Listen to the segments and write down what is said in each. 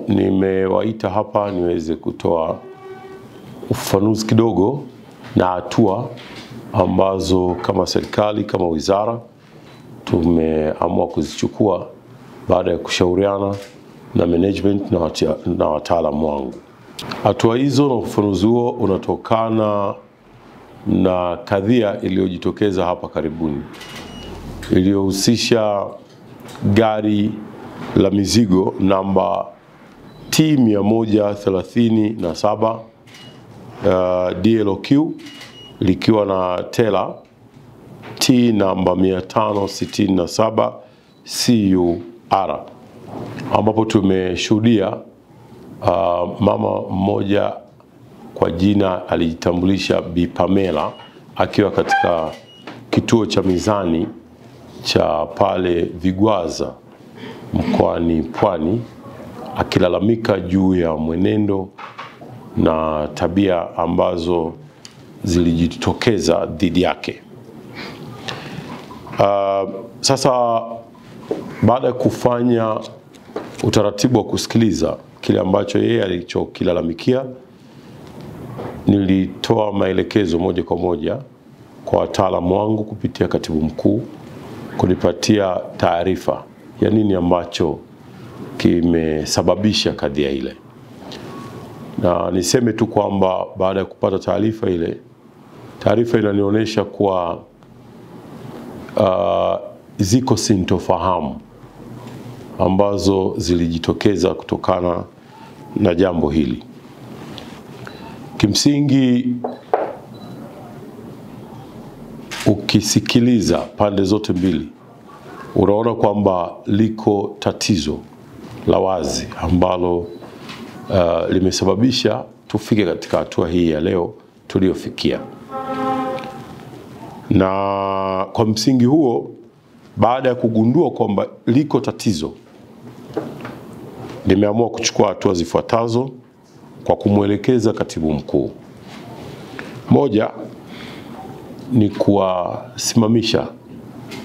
Nimewaita hapa niweze kutoa ufafanuzi kidogo na hatua ambazo kama serikali, kama wizara tumeamua kuzichukua baada ya kushauriana na management na wataalamu wangu. Hatua hizo na ufafanuzi huo unatokana na kadhia iliyojitokeza hapa karibuni, iliyohusisha gari la mizigo namba T137 DLQ likiwa na tela T namba 567 CUR, ambapo tumeshuhudia mama mmoja kwa jina alijitambulisha Bi Pamela akiwa katika kituo cha mizani cha pale Vigwaza mkoani Pwani, akilalamika juu ya mwenendo na tabia ambazo zilijitokeza dhidi yake. Sasa baada ya kufanya utaratibu wa kusikiliza kile ambacho yeye alichokilalamikia, nilitoa maelekezo moja kwa moja kwa wataalamu wangu kupitia katibu mkuu kunipatia taarifa ya nini ambacho kimesababisha kadhia ile. Na niseme tu kwamba baada ya kupata taarifa ile, taarifa inanionyesha kuwa ziko sintofahamu ambazo zilijitokeza kutokana na jambo hili. Kimsingi, ukisikiliza pande zote mbili, unaona kwamba liko tatizo la wazi ambalo limesababisha tufike katika hatua hii ya leo tuliyofikia. Na kwa msingi huo, baada ya kugundua kwamba liko tatizo, nimeamua kuchukua hatua zifuatazo kwa kumwelekeza katibu mkuu. Moja ni kuwasimamisha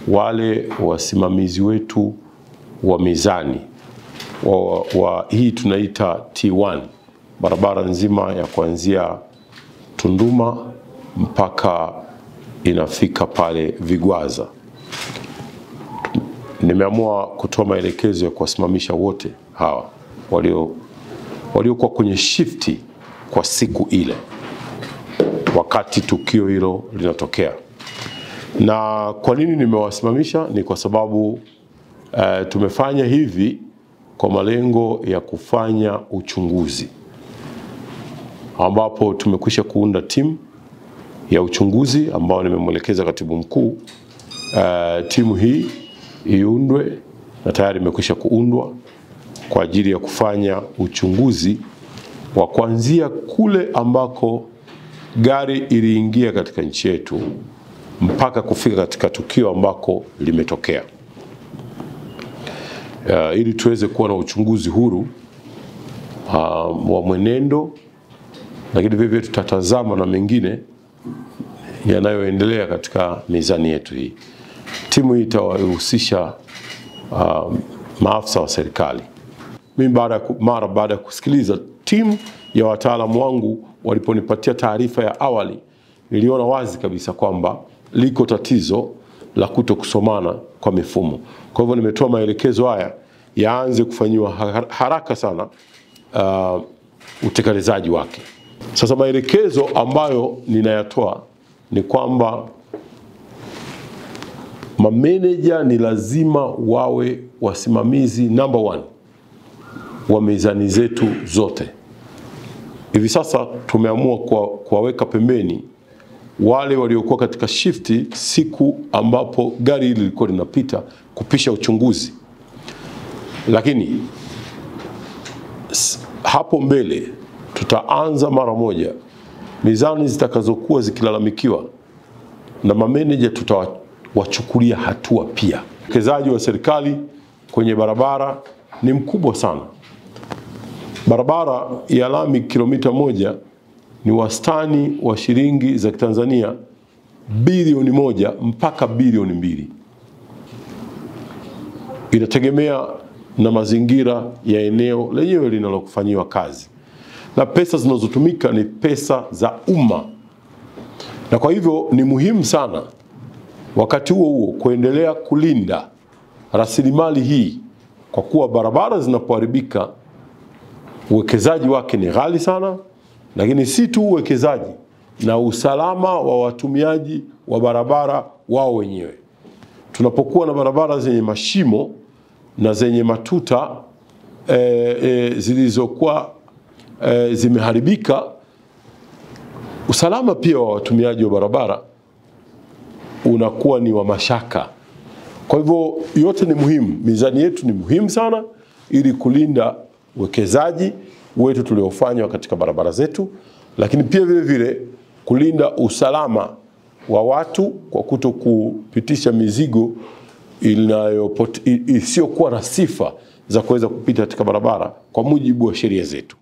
wale wasimamizi wetu wa mizani wa hii tunaita T1, barabara nzima ya kuanzia Tunduma mpaka inafika pale Vigwaza. Nimeamua kutoa maelekezo ya kuwasimamisha wote hawa waliokuwa kwenye shifti kwa siku ile wakati tukio hilo linatokea. Na kwa nini nimewasimamisha? Ni kwa sababu tumefanya hivi kwa malengo ya kufanya uchunguzi, ambapo tumekwisha kuunda timu ya uchunguzi ambao nimemwelekeza katibu mkuu timu hii iundwe, na tayari imekwisha kuundwa kwa ajili ya kufanya uchunguzi wa kuanzia kule ambako gari iliingia katika nchi yetu mpaka kufika katika tukio ambako limetokea, ili tuweze kuwa na uchunguzi huru wa mwenendo, lakini vivyo tutatazama na mengine yanayoendelea katika mizani yetu hii. Timu hii itawahusisha maafisa wa serikali. Mimi mara baada ya kusikiliza timu ya wataalamu wangu waliponipatia taarifa ya awali, niliona wazi kabisa kwamba liko tatizo la kutokusomana kwa mifumo. Kwa hivyo nimetoa maelekezo haya yaanze kufanyiwa haraka sana utekelezaji wake. Sasa maelekezo ambayo ninayatoa ni kwamba mameneja ni lazima wawe wasimamizi number 1 wa mizani zetu zote. Hivi sasa tumeamua kuwaweka pembeni wale waliokuwa katika shifti siku ambapo gari hili lilikuwa linapita kupisha uchunguzi. Lakini hapo mbele tutaanza mara moja mizani zitakazokuwa zikilalamikiwa na mameneja tutawachukulia hatua pia. Uwekezaji wa serikali kwenye barabara ni mkubwa sana. Barabara ya lami kilomita 1 ni wastani wa shilingi za Tanzania bilioni 1 mpaka bilioni 2. Inategemea na mazingira ya eneo lenyewe linalokufanyiwa kazi, na pesa zinazotumika ni pesa za umma. Na kwa hivyo ni muhimu sana wakati huo kuendelea kulinda rasilimali hii, kwa kuwa barabara zinapoharibika uwekezaji wake ni ghali sana, lakini si tu uwekezaji, na usalama wa watumiaji wa barabara wao wenyewe. Tunapokuwa na barabara zenye mashimo na zenye matuta zilizokuwa zimeharibika, usalama pia wa watumiaji wa barabara unakuwa ni wa mashaka. Kwa hivyo yote ni muhimu, mizani yetu ni muhimu sana ili kulinda uwekezaji wetu tuliofanywa katika barabara zetu, lakini pia vile vile kulinda usalama wa watu kwa kuto kupitisha mizigo isiyokuwa na sifa za kuweza kupita katika barabara kwa mujibu wa sheria zetu.